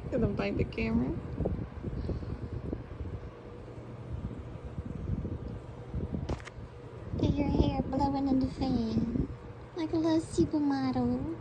Gonna bite the camera. Get your hair blowing in the fan like a little supermodel.